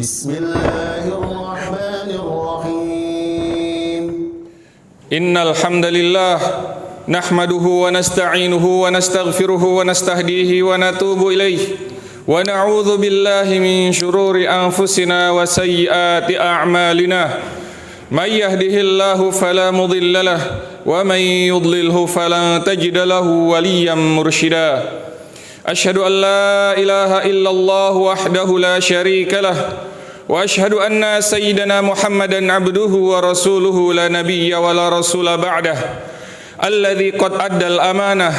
بسم الله الرحمن الرحيم إن الحمد لله نحمده ونستعينه ونستغفره ونستهديه ونتوب إليه ونعوذ بالله من شرور أنفسنا وسيئات أعمالنا من يهده الله فلا مضل له ومن يضلله فلن تجد له وليا مرشدا أشهد أن لا إله إلا الله وحده لا شريك له وأشهد أن سيدنا محمدا عبده ورسوله لا نبي ولا رسول بعده الذي قد أدى الأمانة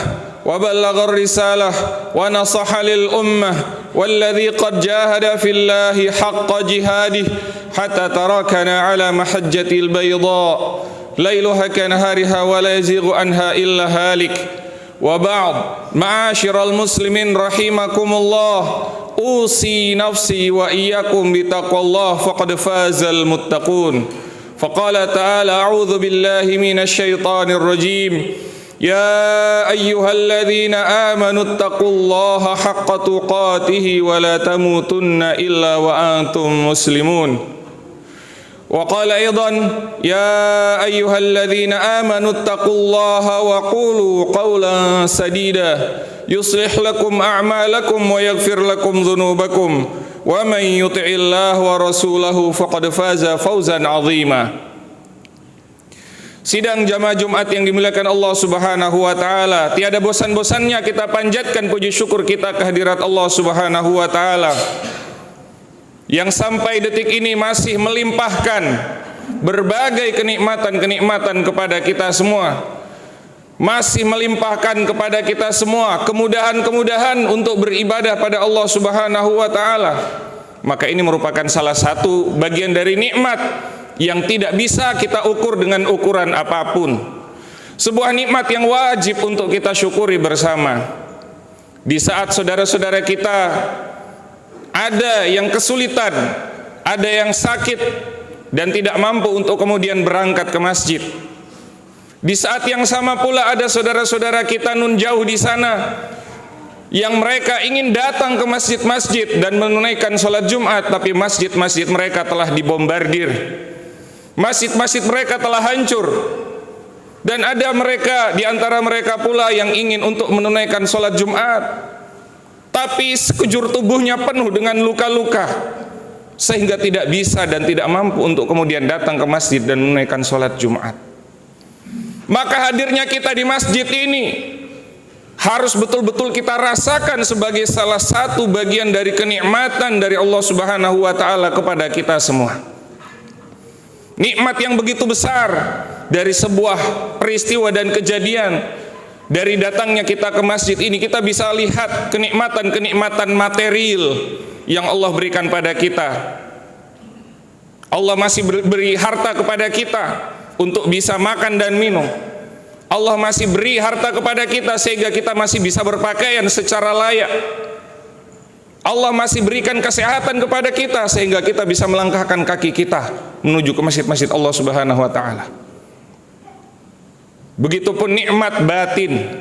وبلغ الرسالة ونصح للأمة والذي قد جاهد في الله حق جهاده حتى تركنا على محجة البيضاء ليلها كنهارها ولا يزيغ عنها إلا هالك وبعد معاشر المسلمين رحمكم الله أوصي نفسي وإياكم بتقوى الله فقد فاز المتقون فقال تعالى أعوذ بالله من الشيطان الرجيم يا أيها الذين آمنوا اتقوا الله حق تقاته ولا تموتن إلا وأنتم مسلمون وقال أيضا يا أيها الذين آمنوا اتقوا الله وقولوا قولا سديدا يصلح لكم أعمالكم ويغفر لكم ذنوبكم ومن يطع الله ورسوله فقد فاز فوزا عظيما. Sidang jamaah Jumat yang dimuliakan Allah Subhanahu wa taala, tiada bosan-bosannya kita panjatkan puji syukur kita kehadirat Allah Subhanahu wa taala yang sampai detik ini masih melimpahkan berbagai kenikmatan-kenikmatan kepada kita semua, masih melimpahkan kepada kita semua kemudahan-kemudahan untuk beribadah pada Allah Subhanahu wa taala. Maka ini merupakan salah satu bagian dari nikmat yang tidak bisa kita ukur dengan ukuran apapun. Sebuah nikmat yang wajib untuk kita syukuri bersama. Di saat saudara-saudara kita ada yang kesulitan, ada yang sakit dan tidak mampu untuk kemudian berangkat ke masjid. Di saat yang sama pula ada saudara-saudara kita nun jauh di sana yang mereka ingin datang ke masjid-masjid dan menunaikan sholat Jumat, tapi masjid-masjid mereka telah dibombardir. Masjid-masjid mereka telah hancur. Dan ada mereka di antara mereka pula yang ingin untuk menunaikan sholat Jumat, tapi sekujur tubuhnya penuh dengan luka-luka sehingga tidak bisa dan tidak mampu untuk kemudian datang ke masjid dan menunaikan sholat Jumat. Maka hadirnya kita di masjid ini harus betul-betul kita rasakan sebagai salah satu bagian dari kenikmatan dari Allah Subhanahu wa taala kepada kita semua. Nikmat yang begitu besar dari sebuah peristiwa dan kejadian. Dari datangnya kita ke masjid ini kita bisa lihat kenikmatan-kenikmatan material yang Allah berikan pada kita. Allah masih beri harta kepada kita untuk bisa makan dan minum. Allah masih beri harta kepada kita sehingga kita masih bisa berpakaian secara layak. Allah masih berikan kesehatan kepada kita sehingga kita bisa melangkahkan kaki kita menuju ke masjid-masjid Allah Subhanahu wa taala. Begitupun nikmat batin,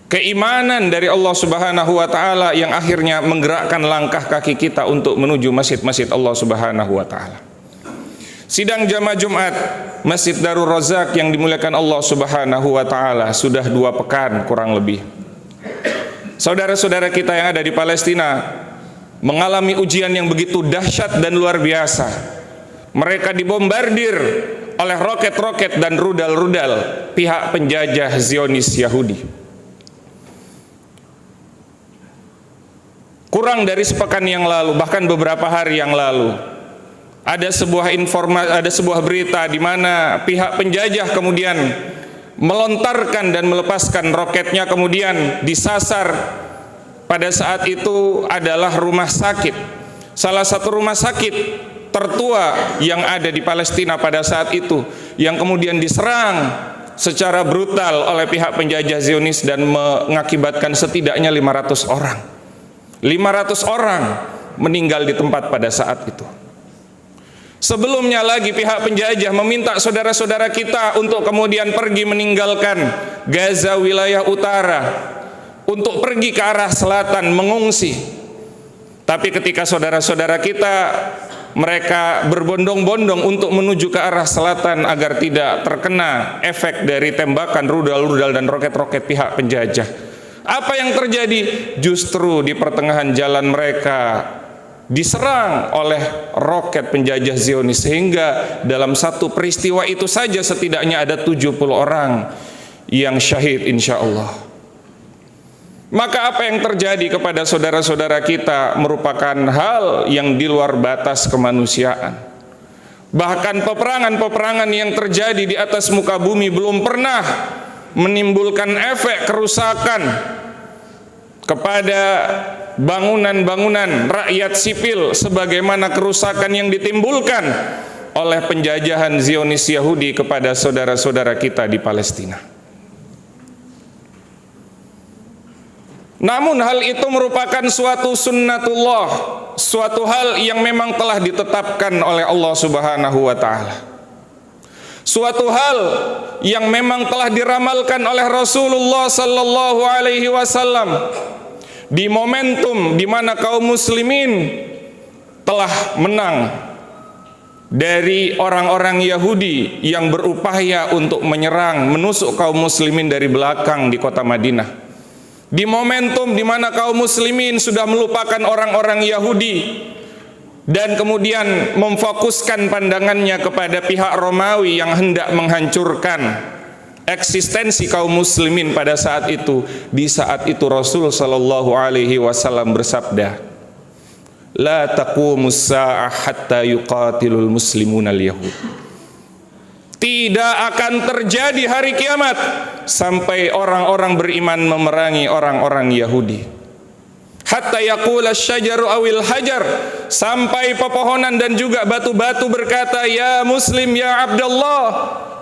keimanan dari Allah Subhanahu wa taala yang akhirnya menggerakkan langkah kaki kita untuk menuju masjid-masjid Allah Subhanahu wa taala. Sidang jamaah Jumat Masjid Darul Razak yang dimuliakan Allah Subhanahu wa taala sudah 2 pekan kurang lebih. Saudara-saudara kita yang ada di Palestina mengalami ujian yang begitu dahsyat dan luar biasa. Mereka dibombardir oleh roket-roket dan rudal-rudal pihak penjajah Zionis Yahudi. Kurang dari sepekan yang lalu, bahkan beberapa hari yang lalu, ada sebuah berita di mana pihak penjajah kemudian melontarkan dan melepaskan roketnya, kemudian disasar pada saat itu adalah rumah sakit, salah satu rumah sakit tertua yang ada di Palestina pada saat itu, yang kemudian diserang secara brutal oleh pihak penjajah Zionis dan mengakibatkan setidaknya 500 orang. 500 orang meninggal di tempat pada saat itu. Sebelumnya lagi pihak penjajah meminta saudara-saudara kita untuk kemudian pergi meninggalkan Gaza wilayah utara untuk pergi ke arah selatan mengungsi. Tapi ketika saudara-saudara kita mereka berbondong-bondong untuk menuju ke arah selatan agar tidak terkena efek dari tembakan rudal-rudal dan roket-roket pihak penjajah, apa yang terjadi? Justru di pertengahan jalan mereka diserang oleh roket penjajah Zionis, sehingga dalam satu peristiwa itu saja setidaknya ada 70 orang yang syahid insya Allah. Maka apa yang terjadi kepada saudara-saudara kita merupakan hal yang di luar batas kemanusiaan. Bahkan peperangan-peperangan yang terjadi di atas muka bumi belum pernah menimbulkan efek kerusakan kepada bangunan-bangunan rakyat sipil sebagaimana kerusakan yang ditimbulkan oleh penjajahan Zionis Yahudi kepada saudara-saudara kita di Palestina. Namun hal itu merupakan suatu sunnatullah, suatu hal yang memang telah ditetapkan oleh Allah Subhanahu wa taala. Suatu hal yang memang telah diramalkan oleh Rasulullah sallallahu alaihi wasallam di momentum di mana kaum muslimin telah menang dari orang-orang Yahudi yang berupaya untuk menyerang, menusuk kaum muslimin dari belakang di kota Madinah. Di momentum di mana kaum muslimin sudah melupakan orang-orang Yahudi dan kemudian memfokuskan pandangannya kepada pihak Romawi yang hendak menghancurkan eksistensi kaum muslimin pada saat itu. Di saat itu Rasul sallallahu alaihi wasallam bersabda, "La taqumus sa'ah hatta yuqatilul muslimuna al-yahud." Tidak akan terjadi hari kiamat sampai orang-orang beriman memerangi orang-orang Yahudi. Hatta yaqula asy-syajaru awil hajar, sampai pepohonan dan juga batu-batu berkata, "Ya Muslim, ya Abdullah,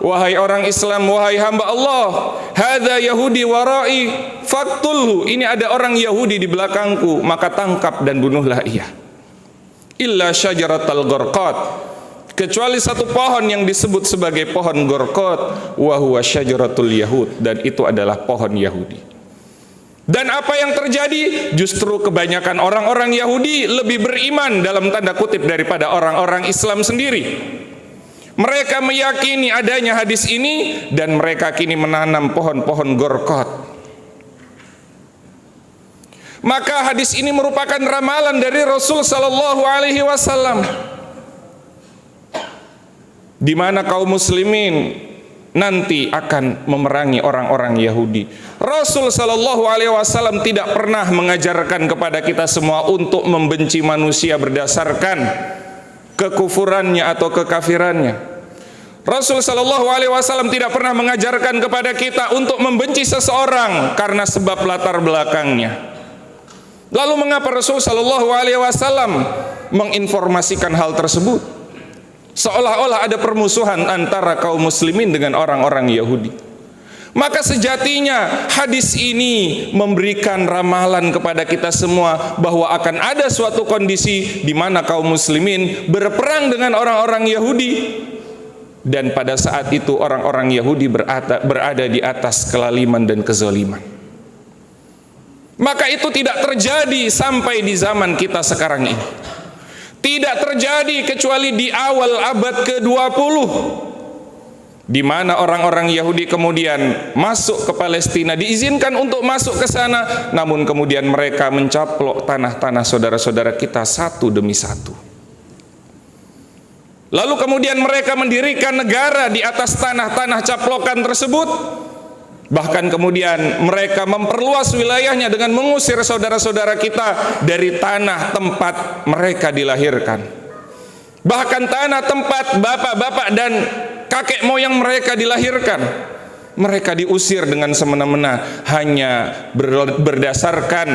wahai orang Islam, wahai hamba Allah, hadza Yahudi warai, faqtulhu." Ini ada orang Yahudi di belakangku, maka tangkap dan bunuhlah ia. Illa syajaratal gharqat, kecuali satu pohon yang disebut sebagai pohon Gorkot, wa huwa syajaratul Yahud, dan itu adalah pohon Yahudi. Dan apa yang terjadi? Justru kebanyakan orang-orang Yahudi lebih beriman dalam tanda kutip daripada orang-orang Islam sendiri. Mereka meyakini adanya hadis ini dan mereka kini menanam pohon-pohon Gorkot. Maka hadis ini merupakan ramalan dari Rasul sallallahu alaihi wasallam, di mana kaum muslimin nanti akan memerangi orang-orang Yahudi. Rasul sallallahu alaihi wasallam tidak pernah mengajarkan kepada kita semua untuk membenci manusia berdasarkan kekufurannya atau kekafirannya. Rasul sallallahu alaihi wasallam tidak pernah mengajarkan kepada kita untuk membenci seseorang karena sebab latar belakangnya. Lalu mengapa Rasul sallallahu alaihi wasallam menginformasikan hal tersebut? Seolah-olah ada permusuhan antara kaum muslimin dengan orang-orang Yahudi. Maka sejatinya hadis ini memberikan ramalan kepada kita semua bahwa akan ada suatu kondisi di mana kaum muslimin berperang dengan orang-orang Yahudi, dan pada saat itu orang-orang Yahudi berada di atas kelaliman dan kezaliman. Maka itu tidak terjadi sampai di zaman kita sekarang ini. Tidak terjadi kecuali di awal abad ke-20, di mana orang-orang Yahudi kemudian masuk ke Palestina, diizinkan untuk masuk ke sana, namun kemudian mereka mencaplok tanah-tanah saudara-saudara kita satu demi satu. Lalu kemudian mereka mendirikan negara di atas tanah-tanah caplokan tersebut. Bahkan kemudian mereka memperluas wilayahnya dengan mengusir saudara-saudara kita dari tanah tempat mereka dilahirkan. Bahkan tanah tempat bapak-bapak dan kakek moyang mereka dilahirkan, mereka diusir dengan semena-mena hanya berdasarkan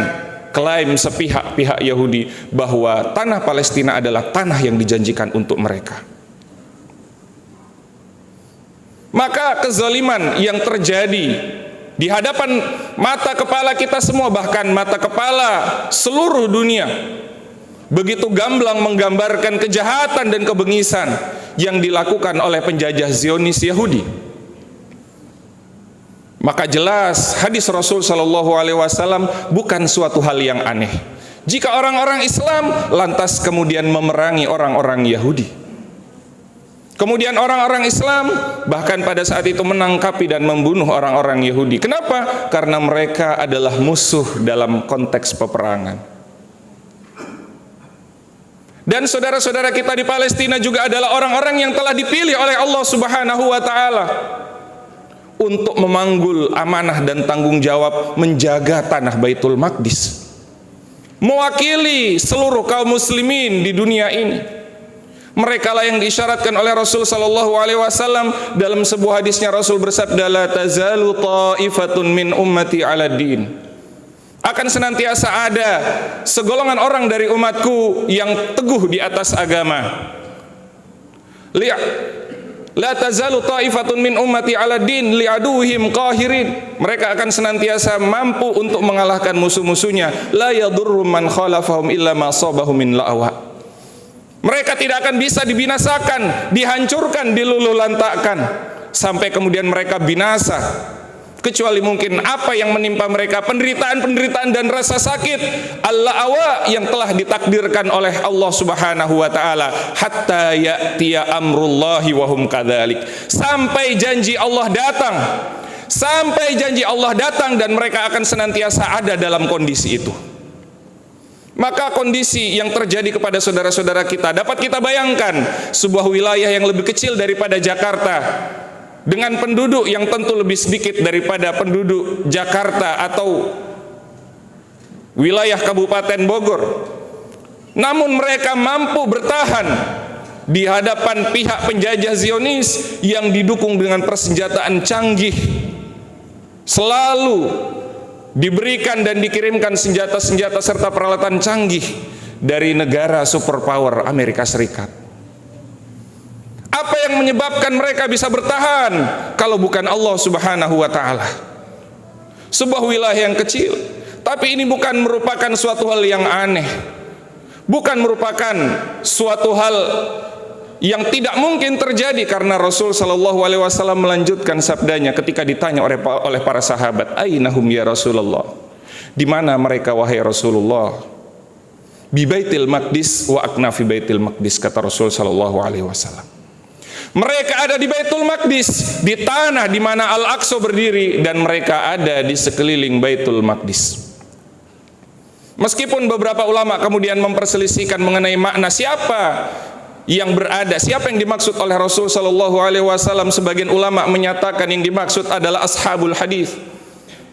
klaim sepihak-pihak Yahudi bahwa tanah Palestina adalah tanah yang dijanjikan untuk mereka. Maka kezaliman yang terjadi di hadapan mata kepala kita semua, bahkan mata kepala seluruh dunia, begitu gamblang menggambarkan kejahatan dan kebengisan yang dilakukan oleh penjajah Zionis Yahudi. Maka jelas hadis Rasul sallallahu alaihi wasallam bukan suatu hal yang aneh. Jika orang-orang Islam lantas kemudian memerangi orang-orang Yahudi, kemudian orang-orang Islam bahkan pada saat itu menangkapi dan membunuh orang-orang Yahudi. Kenapa? Karena mereka adalah musuh dalam konteks peperangan. Dan saudara-saudara kita di Palestina juga adalah orang-orang yang telah dipilih oleh Allah Subhanahu wa taala untuk memanggul amanah dan tanggung jawab menjaga tanah Baitul Maqdis, mewakili seluruh kaum muslimin di dunia ini. Mereka lah yang diisyaratkan oleh Rasul sallallahu alaihi wasallam dalam sebuah hadisnya. Rasul bersabda, la tazalu ta'ifatun min ummati 'ala din. Akan senantiasa ada segolongan orang dari umatku yang teguh di atas agama. La tazalu ta'ifatun min ummati 'ala din li'aduhim qahirin. Mereka akan senantiasa mampu untuk mengalahkan musuh-musuhnya. La yadurru man khalafahum illa ma sabahu min la'wa. Mereka tidak akan bisa dibinasakan, dihancurkan, dilululantakkan sampai kemudian mereka binasa, kecuali mungkin apa yang menimpa mereka, penderitaan-penderitaan dan rasa sakit al-la'wa yang telah ditakdirkan oleh Allah Subhanahu wa taala, hatta ya'tiya amrullahi wa hum kadzalik. Sampai janji Allah datang. Sampai janji Allah datang dan mereka akan senantiasa ada dalam kondisi itu. Maka kondisi yang terjadi kepada saudara-saudara kita dapat kita bayangkan, sebuah wilayah yang lebih kecil daripada Jakarta, dengan penduduk yang tentu lebih sedikit daripada penduduk Jakarta atau wilayah Kabupaten Bogor. Namun mereka mampu bertahan di hadapan pihak penjajah Zionis yang didukung dengan persenjataan canggih. Selalu diberikan dan dikirimkan senjata-senjata serta peralatan canggih dari negara superpower Amerika Serikat. Apa yang menyebabkan mereka bisa bertahan kalau bukan Allah Subhanahu wa taala? Sebuah wilayah yang kecil, tapi ini bukan merupakan suatu hal yang aneh. Bukan merupakan suatu hal yang tidak mungkin terjadi, karena Rasul sallallahu alaihi wasallam melanjutkan sabdanya ketika ditanya oleh para sahabat, "Ainahum ya Rasulullah?" Di mana mereka wahai Rasulullah? Bi Baitil Maqdis wa aknafi Baitil Maqdis, kata Rasul sallallahu alaihi wasallam. Mereka ada di Baitul Maqdis, di tanah di mana Al-Aqsa berdiri, dan mereka ada di sekeliling Baitul Maqdis. Meskipun beberapa ulama kemudian memperselisihkan mengenai makna siapa yang berada, siapa yang dimaksud oleh Rasul sallallahu alaihi wasallam, sebagian ulama menyatakan yang dimaksud adalah ashabul hadis,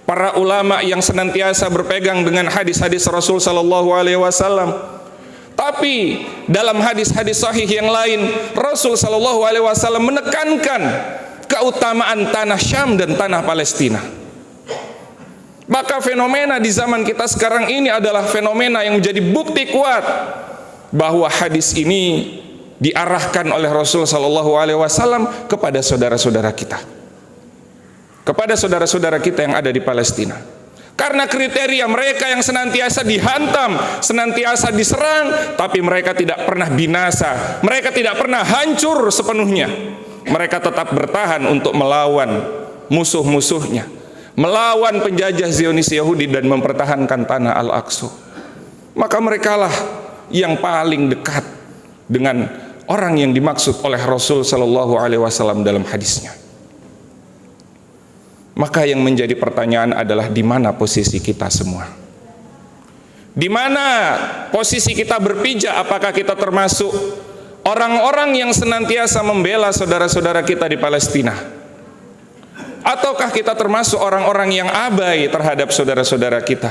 para ulama yang senantiasa berpegang dengan hadis-hadis Rasul sallallahu alaihi wasallam. Tapi dalam hadis-hadis sahih yang lain, Rasul sallallahu alaihi wasallam menekankan keutamaan tanah Syam dan tanah Palestina. Maka fenomena di zaman kita sekarang ini adalah fenomena yang menjadi bukti kuat bahwa hadis ini diarahkan oleh Rasul sallallahu alaihi wasallam kepada saudara-saudara kita, kepada saudara-saudara kita yang ada di Palestina. Karena kriteria mereka yang senantiasa dihantam, senantiasa diserang, tapi mereka tidak pernah binasa, mereka tidak pernah hancur sepenuhnya. Mereka tetap bertahan untuk melawan musuh-musuhnya, melawan penjajah Zionis Yahudi dan mempertahankan tanah Al-Aqsa. Maka merekalah yang paling dekat dengan orang yang dimaksud oleh Rasul sallallahu alaihi wasallam dalam hadisnya. Maka yang menjadi pertanyaan adalah di mana posisi kita semua? Di mana posisi kita berpijak? Apakah kita termasuk orang-orang yang senantiasa membela saudara-saudara kita di Palestina? Ataukah kita termasuk orang-orang yang abai terhadap saudara-saudara kita?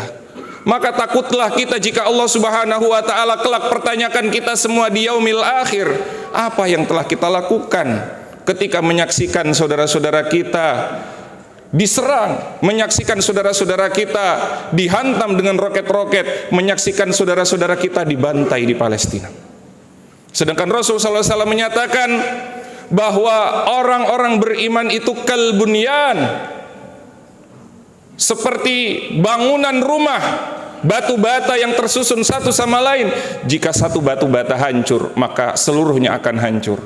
Maka takutlah kita jika Allah Subhanahu wa taala kelak pertanyakan kita semua di yaumil akhir, apa yang telah kita lakukan ketika menyaksikan saudara-saudara kita diserang, menyaksikan saudara-saudara kita dihantam dengan roket-roket, menyaksikan saudara-saudara kita dibantai di Palestina. Sedangkan Rasul sallallahu alaihi wasallam menyatakan bahwa orang-orang beriman itu kalbunyan, seperti bangunan rumah, batu bata yang tersusun satu sama lain. Jika satu batu bata hancur, maka seluruhnya akan hancur.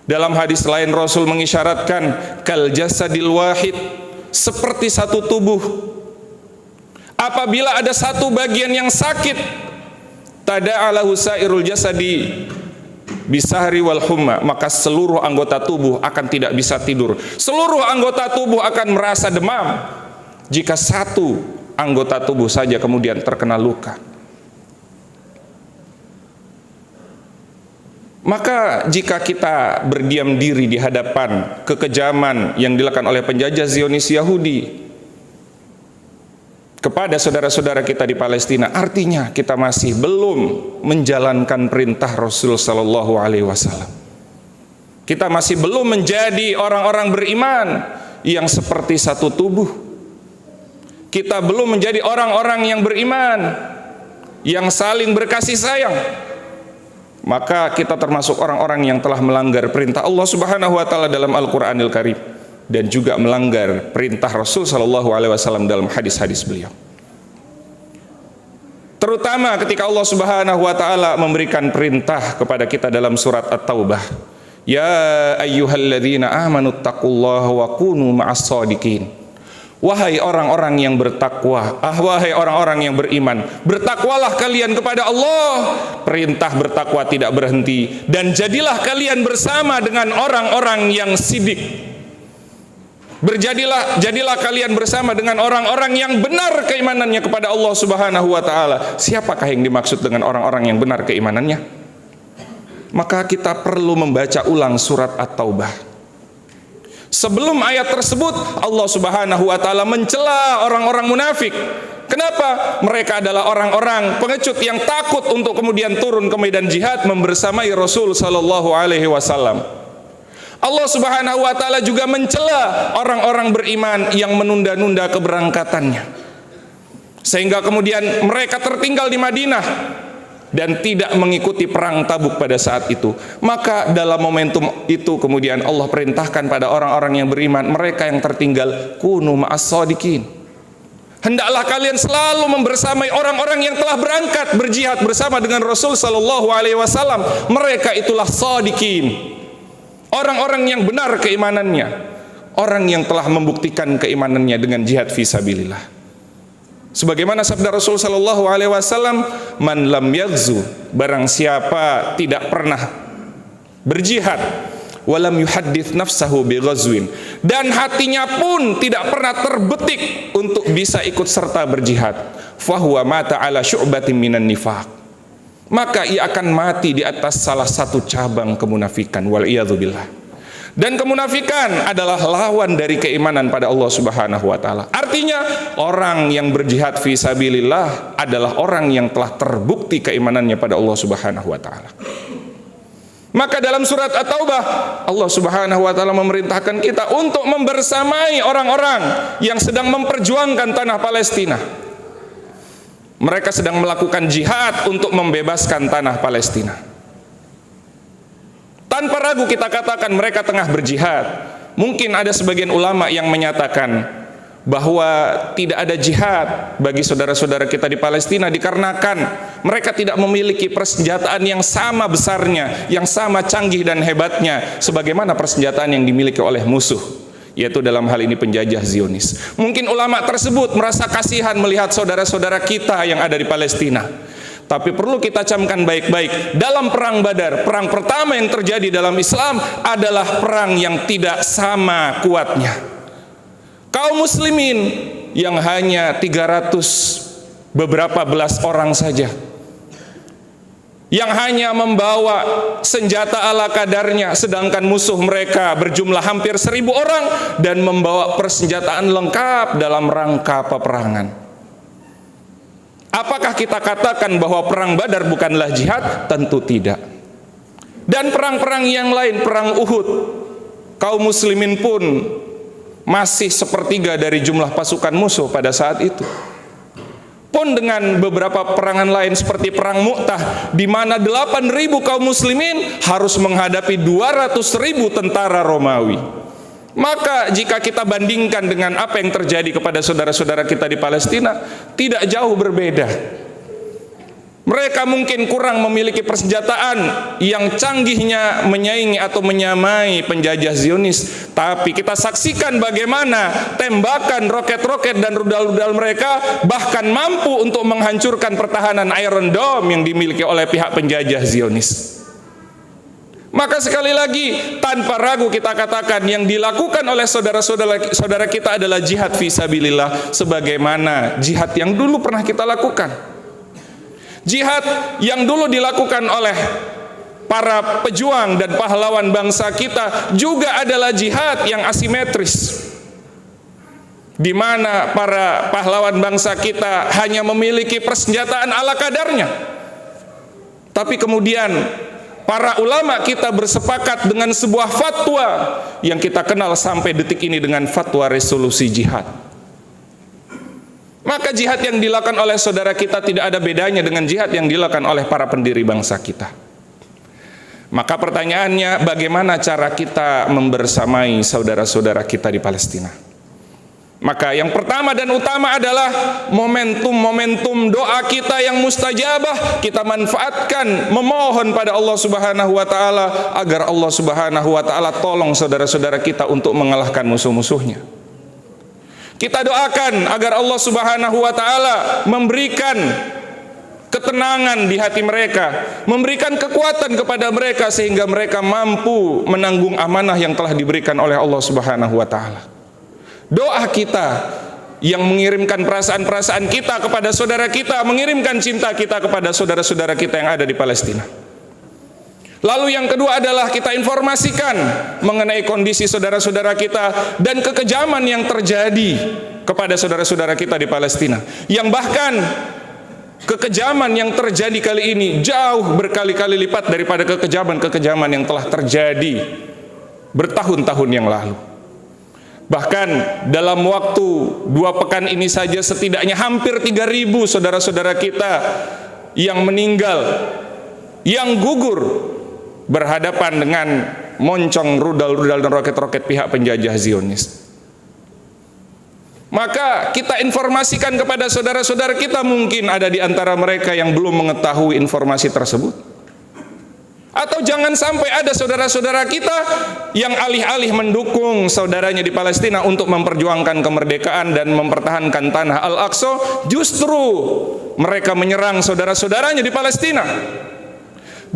Dalam hadis lain Rasul mengisyaratkan kal jasadil wahid, seperti satu tubuh. Apabila ada satu bagian yang sakit, tada'alahu sairul jasadi bisahri wal humma, maka seluruh anggota tubuh akan tidak bisa tidur. Seluruh anggota tubuh akan merasa demam jika satu anggota tubuh saja kemudian terkena luka. Maka jika kita berdiam diri di hadapan kekejaman yang dilakukan oleh penjajah Zionis Yahudi kepada saudara-saudara kita di Palestina, artinya kita masih belum menjalankan perintah Rasul sallallahu alaihi wasallam. Kita masih belum menjadi orang-orang beriman yang seperti satu tubuh. Kita belum menjadi orang-orang yang beriman yang saling berkasih sayang. Maka kita termasuk orang-orang yang telah melanggar perintah Allah Subhanahu wa taala dalam Al-Qur'anil Karim dan juga melanggar perintah Rasul sallallahu alaihi wasallam dalam hadis-hadis beliau. Terutama ketika Allah Subhanahu wa taala memberikan perintah kepada kita dalam surat At-Taubah, ya ayyuhalladzina amanu taqullaha wa kunu ma'as shadiqin. Wahai orang-orang yang bertakwa, wahai orang-orang yang beriman, bertakwalah kalian kepada Allah. Perintah bertakwa tidak berhenti, dan jadilah kalian bersama dengan orang-orang yang sidik. Jadilah kalian bersama dengan orang-orang yang benar keimanannya kepada Allah Subhanahu wa taala. Siapakah yang dimaksud dengan orang-orang yang benar keimanannya? Maka kita perlu membaca ulang surat At-Taubah. Sebelum ayat tersebut, Allah Subhanahu wa taala mencela orang-orang munafik. Kenapa? Mereka adalah orang-orang pengecut yang takut untuk kemudian turun ke medan jihad membersamai Rasul sallallahu alaihi wasallam. Allah Subhanahu wa taala juga mencela orang-orang beriman yang menunda-nunda keberangkatannya, sehingga kemudian mereka tertinggal di Madinah dan tidak mengikuti perang Tabuk pada saat itu. Maka dalam momentum itu kemudian Allah perintahkan pada orang-orang yang beriman, mereka yang tertinggal, kunu ma'as shadiqin. Hendaklah kalian selalu membersamai orang-orang yang telah berangkat berjihad bersama dengan Rasul sallallahu alaihi wasallam. Mereka itulah shadiqin, orang-orang yang benar keimanannya, orang yang telah membuktikan keimanannya dengan jihad fisabilillah. Sebagaimana sabda Rasul sallallahu alaihi wasallam, man lam yaghzu, barang siapa tidak pernah berjihad, walam yuhaddits nafsahu bighazwin, dan hatinya pun tidak pernah terbetik untuk bisa ikut serta berjihad, fahuwa mata ala syu'batin minan nifaq, maka ia akan mati di atas salah satu cabang kemunafikan, wal iyadzubillah. Dan kemunafikan adalah lawan dari keimanan pada Allah Subhanahu wa taala. Artinya orang yang berjihad fi sabilillah adalah orang yang telah terbukti keimanannya pada Allah Subhanahu wa taala. Maka dalam surat At-Taubah, Allah Subhanahu wa taala memerintahkan kita untuk membersamai orang-orang yang sedang memperjuangkan tanah Palestina. Mereka sedang melakukan jihad untuk membebaskan tanah Palestina. Tanpa ragu kita katakan mereka tengah berjihad. Mungkin ada sebagian ulama yang menyatakan bahwa tidak ada jihad bagi saudara-saudara kita di Palestina dikarenakan mereka tidak memiliki persenjataan yang sama besarnya, yang sama canggih dan hebatnya sebagaimana persenjataan yang dimiliki oleh musuh, yaitu dalam hal ini penjajah Zionis. Mungkin ulama tersebut merasa kasihan melihat saudara-saudara kita yang ada di Palestina. Tapi perlu kita camkan baik-baik, dalam perang Badar, perang pertama yang terjadi dalam Islam adalah perang yang tidak sama kuatnya. Kaum muslimin yang hanya 300 beberapa belas orang saja, yang hanya membawa senjata ala kadarnya, sedangkan musuh mereka berjumlah hampir 1000 orang dan membawa persenjataan lengkap dalam rangka peperangan. Apakah kita katakan bahwa perang Badar bukanlah jihad? Tentu tidak. Dan perang-perang yang lain, perang Uhud, kaum muslimin pun masih sepertiga dari jumlah pasukan musuh pada saat itu. Pun dengan beberapa perangan lain seperti perang Mu'tah, di mana 8.000 kaum muslimin harus menghadapi 200.000 tentara Romawi. Maka jika kita bandingkan dengan apa yang terjadi kepada saudara-saudara kita di Palestina, tidak jauh berbeda. Mereka mungkin kurang memiliki persenjataan yang canggihnya menyaingi atau menyamai penjajah Zionis. Tapi kita saksikan bagaimana tembakan roket-roket dan rudal-rudal mereka bahkan mampu untuk menghancurkan pertahanan Iron Dome yang dimiliki oleh pihak penjajah Zionis. Maka sekali lagi tanpa ragu kita katakan yang dilakukan oleh saudara-saudara kita adalah jihad fisabilillah, sebagaimana jihad yang dulu pernah kita lakukan. Jihad yang dulu dilakukan oleh para pejuang dan pahlawan bangsa kita juga adalah jihad yang asimetris, di mana para pahlawan bangsa kita hanya memiliki persenjataan ala kadarnya. Tapi kemudian para ulama kita bersepakat dengan sebuah fatwa yang kita kenal sampai detik ini dengan fatwa resolusi jihad. Maka jihad yang dilakukan oleh saudara kita tidak ada bedanya dengan jihad yang dilakukan oleh para pendiri bangsa kita. Maka pertanyaannya, bagaimana cara kita membersamai saudara-saudara kita di Palestina? Maka yang pertama dan utama adalah momentum-momentum doa kita yang mustajabah kita manfaatkan, memohon pada Allah Subhanahu wa taala agar Allah Subhanahu wa taala tolong saudara-saudara kita untuk mengalahkan musuh-musuhnya. Kita doakan agar Allah Subhanahu wa taala memberikan ketenangan di hati mereka, memberikan kekuatan kepada mereka sehingga mereka mampu menanggung amanah yang telah diberikan oleh Allah Subhanahu wa taala. Doa kita yang mengirimkan perasaan-perasaan kita kepada saudara kita, mengirimkan cinta kita kepada saudara-saudara kita yang ada di Palestina. Lalu yang kedua adalah kita informasikan mengenai kondisi saudara-saudara kita dan kekejaman yang terjadi kepada saudara-saudara kita di Palestina. Yang bahkan kekejaman yang terjadi kali ini jauh berkali-kali lipat daripada kekejaman-kekejaman yang telah terjadi bertahun-tahun yang lalu. Bahkan dalam waktu 2 pekan ini saja setidaknya hampir 3.000 saudara-saudara kita yang meninggal, yang gugur berhadapan dengan moncong rudal-rudal dan roket-roket pihak penjajah Zionis. Maka kita informasikan kepada saudara-saudara kita, mungkin ada di antara mereka yang belum mengetahui informasi tersebut. Atau jangan sampai ada saudara-saudara kita yang alih-alih mendukung saudaranya di Palestina untuk memperjuangkan kemerdekaan dan mempertahankan tanah Al-Aqsa, justru mereka menyerang saudara-saudaranya di Palestina.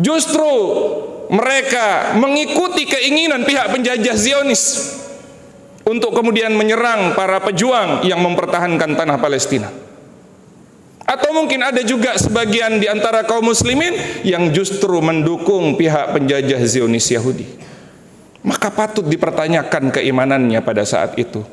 Justru mereka mengikuti keinginan pihak penjajah Zionis untuk kemudian menyerang para pejuang yang mempertahankan tanah Palestina. Atau mungkin ada juga sebagian di antara kaum muslimin yang justru mendukung pihak penjajah Zionis Yahudi. Maka patut dipertanyakan keimanannya pada saat itu.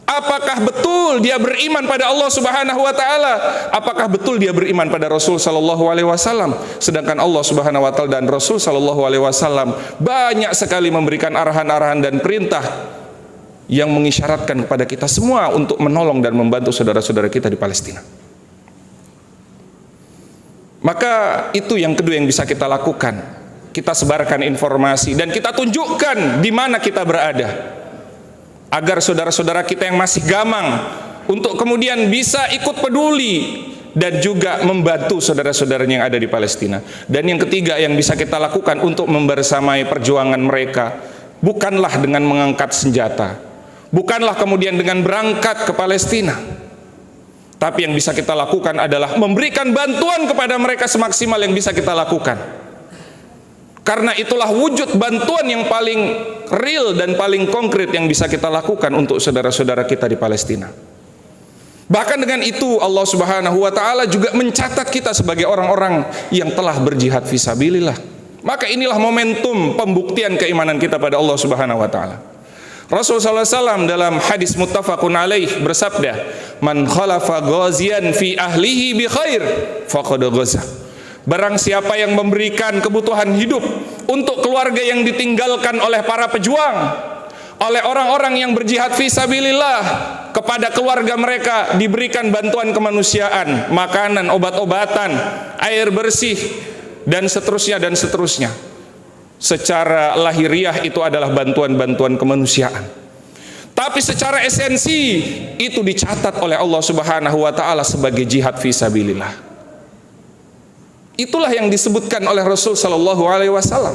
Apakah betul dia beriman pada Allah Subhanahu wa taala? Apakah betul dia beriman pada Rasul sallallahu alaihi wasallam? Sedangkan Allah Subhanahu wa taala dan Rasul sallallahu alaihi wasallam banyak sekali memberikan arahan-arahan dan perintah yang mengisyaratkan kepada kita semua untuk menolong dan membantu saudara-saudara kita di Palestina. Maka itu yang kedua yang bisa kita lakukan. Kita sebarkan informasi dan kita tunjukkan di mana kita berada, agar saudara-saudara kita yang masih gamang untuk kemudian bisa ikut peduli dan juga membantu saudara-saudaranya yang ada di Palestina. Dan yang ketiga yang bisa kita lakukan untuk membersamai perjuangan mereka, bukanlah dengan mengangkat senjata, bukanlah kemudian dengan berangkat ke Palestina, tapi yang bisa kita lakukan adalah memberikan bantuan kepada mereka semaksimal yang bisa kita lakukan. Karena itulah wujud bantuan yang paling real dan paling konkret yang bisa kita lakukan untuk saudara-saudara kita di Palestina. Bahkan dengan itu Allah Subhanahu wa taala juga mencatat kita sebagai orang-orang yang telah berjihad fisabilillah. Maka inilah momentum pembuktian keimanan kita pada Allah Subhanahu wa taala. Rasulullah SAW dalam hadis muttafaqun alaih bersabda, "Man khalafa ghaziyan fi ahlihi bi khair faqad ghaza." Barang siapa yang memberikan kebutuhan hidup untuk keluarga yang ditinggalkan oleh para pejuang, oleh orang-orang yang berjihad fisabilillah, kepada keluarga mereka diberikan bantuan kemanusiaan, makanan, obat-obatan, air bersih, dan seterusnya dan seterusnya. Secara lahiriah itu adalah bantuan-bantuan kemanusiaan. Tapi secara esensi itu dicatat oleh Allah Subhanahu wa taala sebagai jihad fisabilillah. Itulah yang disebutkan oleh Rasul sallallahu alaihi wasallam.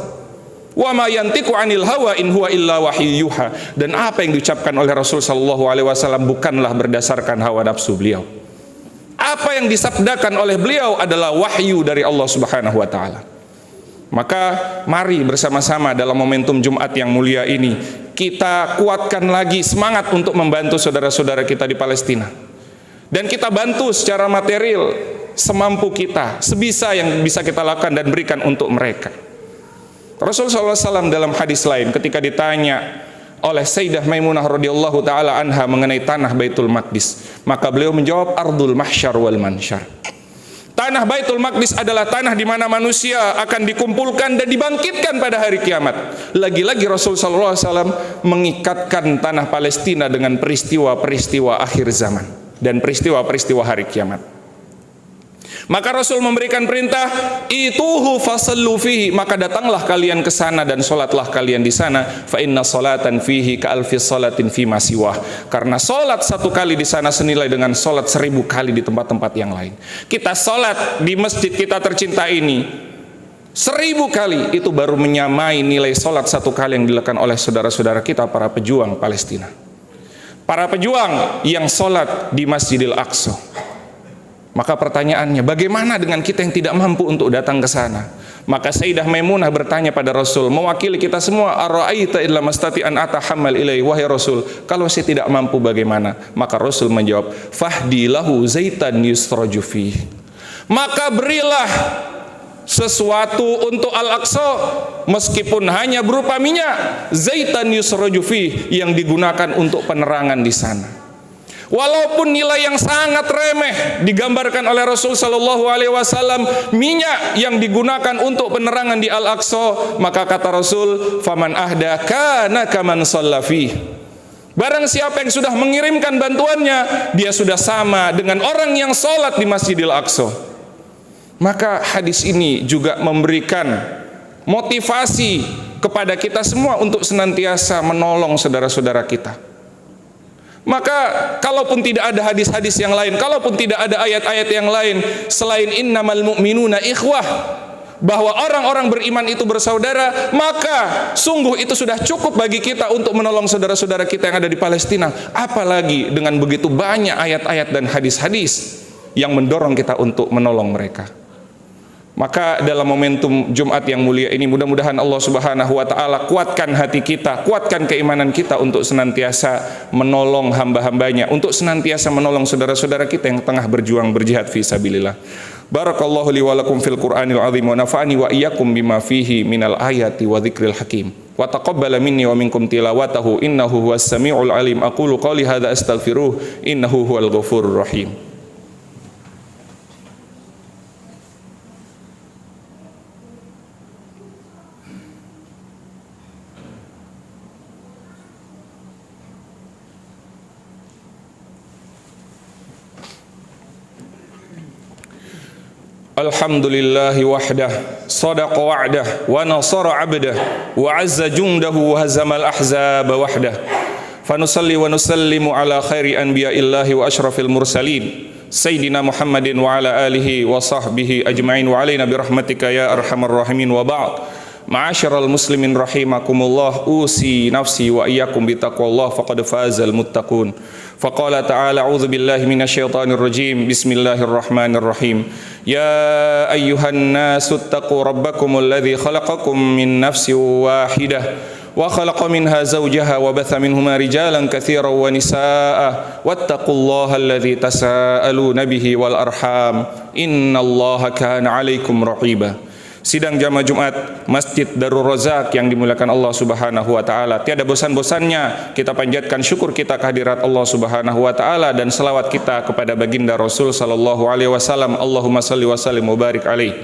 Wa ma yantiqu 'anil hawa in huwa illa wahyu yuha. Dan apa yang diucapkan oleh Rasul sallallahu alaihi wasallam bukanlah berdasarkan hawa nafsu beliau. Apa yang disabdakan oleh beliau adalah wahyu dari Allah Subhanahu wa taala. Maka mari bersama-sama dalam momentum Jumat yang mulia ini kita kuatkan lagi semangat untuk membantu saudara-saudara kita di Palestina. Dan kita bantu secara material semampu kita, sebisa yang bisa kita lakukan dan berikan untuk mereka. Rasulullah SAW dalam hadis lain ketika ditanya oleh Sayyidah Maimunah radhiyallahu taala anha mengenai tanah Baitul Maqdis, maka beliau menjawab ardul mahsyar wal mansyar. Tanah Baitul Maqdis adalah tanah di mana manusia akan dikumpulkan dan dibangkitkan pada hari kiamat. Lagi-lagi Rasulullah SAW mengikatkan tanah Palestina dengan peristiwa-peristiwa akhir zaman dan peristiwa-peristiwa hari kiamat. Maka Rasul memberikan perintah, ituhu fasallu fihi, maka datanglah kalian ke sana dan salatlah kalian di sana. Fa inna salatan fihi ka alfi salatin fi ma siwah. Karena salat satu kali di sana senilai dengan salat 1000 kali di tempat-tempat yang lain. Kita salat di masjid kita tercinta ini 1000 kali, itu baru menyamai nilai salat satu kali yang dilakukan oleh saudara-saudara kita para pejuang Palestina. Para pejuang yang salat di Masjidil Aqsa. Maka pertanyaannya, bagaimana dengan kita yang tidak mampu untuk datang ke sana? Maka Sayyidah Maimunah bertanya pada Rasul, mewakili kita semua, ara'aita illa mastati an atahammal ilai, wahai Rasul, kalau saya tidak mampu bagaimana? Maka Rasul menjawab, fahdi lahu zaitan yusraju fih. Maka berilah sesuatu untuk Al-Aqsa, meskipun hanya berupa minyak, zaitan yusraju fih, yang digunakan untuk penerangan di sana. Walaupun nilai yang sangat remeh digambarkan oleh Rasul sallallahu alaihi wasallam, minyak yang digunakan untuk penerangan di Al-Aqsa, maka kata Rasul, faman ahda kana kaman shallafi. Barang siapa yang sudah mengirimkan bantuannya, dia sudah sama dengan orang yang salat di Masjidil Aqsa. Maka hadis ini juga memberikan motivasi kepada kita semua untuk senantiasa menolong saudara-saudara kita. Maka kalaupun tidak ada hadis-hadis yang lain, kalaupun tidak ada ayat-ayat yang lain selain innamal mu'minuna ikhwah, bahwa orang-orang beriman itu bersaudara, maka sungguh itu sudah cukup bagi kita untuk menolong saudara-saudara kita yang ada di Palestina. Apalagi dengan begitu banyak ayat-ayat dan hadis-hadis yang mendorong kita untuk menolong mereka. Maka dalam momentum Jumat yang mulia ini, mudah-mudahan Allah Subhanahu wa taala kuatkan hati kita, kuatkan keimanan kita untuk senantiasa menolong hamba-hambanya, untuk senantiasa menolong saudara-saudara kita yang tengah berjuang berjihad fi sabilillah. Barakallahu li wa lakum fil Qur'anil azim wa nafa'ani wa iyyakum bima fihi minal ayati wa dzikril hakim. Wa taqabbala minni wa minkum tilawatahu innahu huwas samiul alim. Aqulu qali hadza astaghfiruh innahu huwal ghafurur rahim. Alhamdulillahi wahdah, sadaqa wa'dah, wa nasara 'abdah, wa 'azza jundahu, wa hazamal ahzaba wahdah. Fanusalli wa nusallimu ala khairi anbiya'illahi wa ashrafil mursalin, Sayyidina Muhammadin wa ala alihi wa sahbihi ajma'in wa alaina birahmatika ya arhamar rahimin wa ba'd. Ma'asyiral muslimin rahimakumullah, usi nafsi wa iyyakum bitaqwallah faqad fazal muttaqun. Faqala ta'ala a'udzu billahi minasyaitonir rajim. Bismillahirrahmanirrahim. Ya ayyuhan nasu taqu rabbakumul ladzi khalaqakum min nafsin wahidah wa khalaqa minha zawjaha wa batha minhuma rijalan katsiran wa nisaa'a wattaqullaha alladzi tasaaluna bihi wal arham innallaha kana 'alaikum raqiba. Sidang jamaah Jumat Masjid Darul Razak yang dimuliakan Allah Subhanahu wa taala, tiada bosan-bosannya kita panjatkan syukur kita kehadirat Allah Subhanahu wa taala dan selawat kita kepada baginda Rasul sallallahu alaihi wasallam. Allahumma shalli wa sallim wa barik alaihi.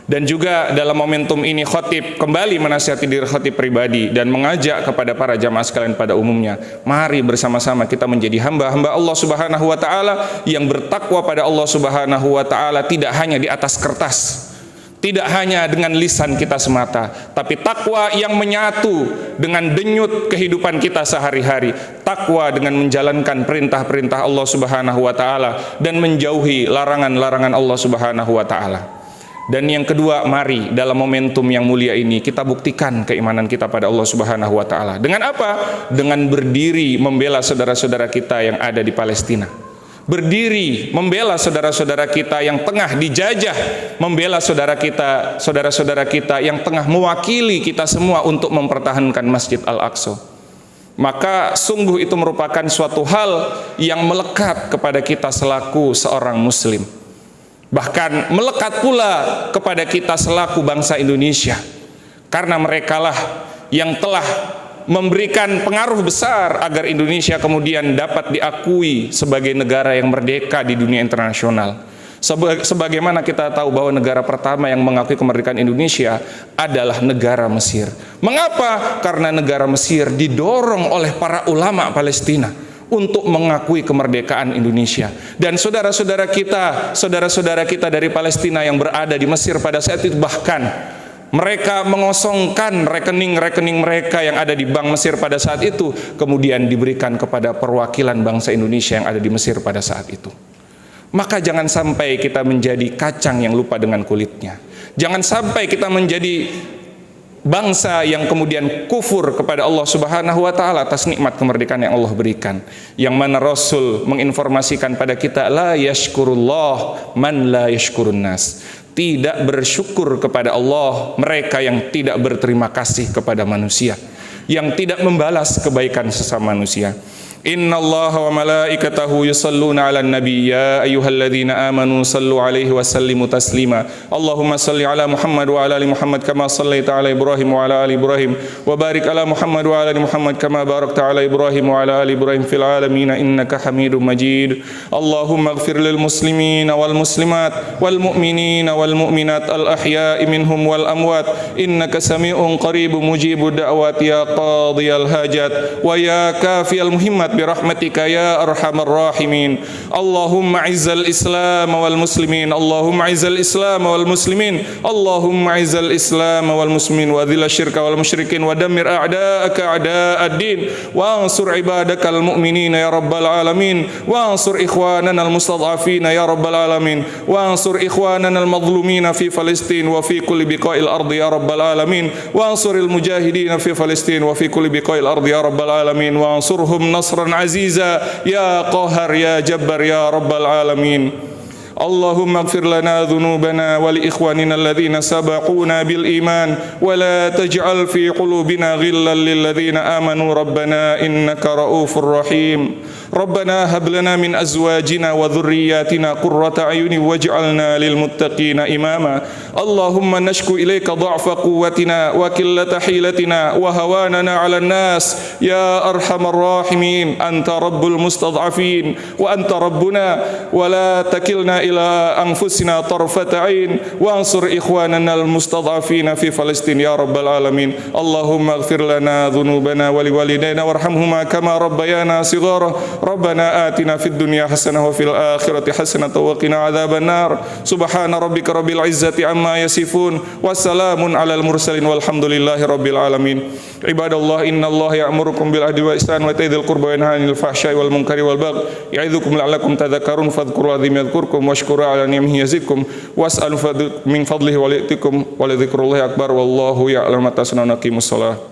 Dan juga dalam momentum ini khatib kembali menasihati diri khatib pribadi dan mengajak kepada para jamaah sekalian pada umumnya, mari bersama-sama kita menjadi hamba-hamba Allah Subhanahu wa taala yang bertakwa pada Allah Subhanahu wa taala, tidak hanya di atas kertas, tidak hanya dengan lisan kita semata, tapi takwa yang menyatu dengan denyut kehidupan kita sehari-hari. Takwa dengan menjalankan perintah-perintah Allah Subhanahu wa taala dan menjauhi larangan-larangan Allah Subhanahu wa taala. Dan yang kedua, mari dalam momentum yang mulia ini kita buktikan keimanan kita pada Allah Subhanahu wa taala. Dengan apa? Dengan berdiri membela saudara-saudara kita yang ada di Palestina. Berdiri membela saudara-saudara kita yang tengah dijajah, membela saudara-saudara kita yang tengah mewakili kita semua untuk mempertahankan Masjid Al-Aqsa. Maka sungguh itu merupakan suatu hal yang melekat kepada kita selaku seorang muslim. Bahkan melekat pula kepada kita selaku bangsa Indonesia, karena merekalah yang telah memberikan pengaruh besar agar Indonesia kemudian dapat diakui sebagai negara yang merdeka di dunia internasional. Sebagaimana kita tahu bahwa negara pertama yang mengakui kemerdekaan Indonesia adalah negara Mesir. Mengapa? Karena negara Mesir didorong oleh para ulama Palestina untuk mengakui kemerdekaan Indonesia. Dan saudara-saudara kita dari Palestina yang berada di Mesir pada saat itu, bahkan mereka mengosongkan rekening-rekening mereka yang ada di Bank Mesir pada saat itu, kemudian diberikan kepada perwakilan bangsa Indonesia yang ada di Mesir pada saat itu. Maka jangan sampai kita menjadi kacang yang lupa dengan kulitnya. Jangan sampai kita menjadi bangsa yang kemudian kufur kepada Allah Subhanahu wa taala atas nikmat kemerdekaan yang Allah berikan. Yang mana Rasul menginformasikan pada kita, la yashkurullah man la yashkurun nas. Tidak bersyukur kepada Allah mereka yang tidak berterima kasih kepada manusia, yang tidak membalas kebaikan sesama manusia. Innallaha wa malaikatahu yusalluna 'alan nabi ya ayyuhalladzina amanu sallu 'alaihi wa sallimu taslima. Allahumma salli 'ala Muhammad wa 'ala ali Muhammad kama shallaita 'ala Ibrahim wa 'ala ali Ibrahim wa barik 'ala Muhammad wa 'ala ali Muhammad kama barakta 'ala Ibrahim wa 'ala ali Ibrahim fil 'alamin innaka Hamidum Majid. Allahumma ighfir lil muslimin wal muslimat wal mu'minin wal mu'minat al ahya'i minhum wal amwat innaka sami'un qaribun mujibud da'wat ya qadiyal hajat wa ya kafiyal muhimmat برحمتك يا أرحم الراحمين. اللهم أعز الإسلام والمسلمين، اللهم أعز الإسلام والمسلمين، اللهم أعز الإسلام والمسلمين وذل الشرك والمشركين ودمر أعداءك أعداء الدين وانصر عبادك المؤمنين يا رب العالمين وانصر إخواننا المستضعفين يا رب العالمين وانصر إخواننا المظلومين في فلسطين وفي كل بقاع الأرض يا رب العالمين وانصر المجاهدين في فلسطين وفي كل بقاع الأرض يا رب العالمين وانصرهم نصرا عزيزا يا قاهر يا جبار يا رب العالمين. اللهم اغفر لنا ذنوبنا ولإخواننا الذين سبقونا بالإيمان ولا تجعل في قلوبنا غلا للذين آمنوا ربنا إنك رؤوف رحيم. ربنا هب لنا من أزواجنا وذرياتنا قرة أعين واجعلنا للمتقين إماما. اللهم نشكو إليك ضعف قوتنا وقلة حيلتنا وهواننا على الناس يا أرحم الراحمين. أنت رب المستضعفين وأنت ربنا ولا تكلنا إلى أنفسنا طرفة عين وانصر إخواننا المستضعفين في فلسطين يا رب العالمين. اللهم اغفر لنا ذنوبنا ولوالدينا وارحمهما كما ربيانا صغارا. ربنا آتنا في الدنيا حسنة وفي الآخرة حسنة وقنا عذاب النار. سبحان ربك رب العزة عما يصفون وسلام على المرسلين والحمد لله رب العالمين. عباد الله إن الله يأمركم بالعدل والإحسان وإيتاء ذي القربى وينهى عن الفحشاء والمنكر والبغي يعظكم لعلكم تذكرون فاذكروا العظيم يذكركم واشكروا على نعمه يزدكم واسألوا من فضله وليأتكم ولذكر الله أكبر والله يعلم ما تصنعون. أقيموا الصلاة.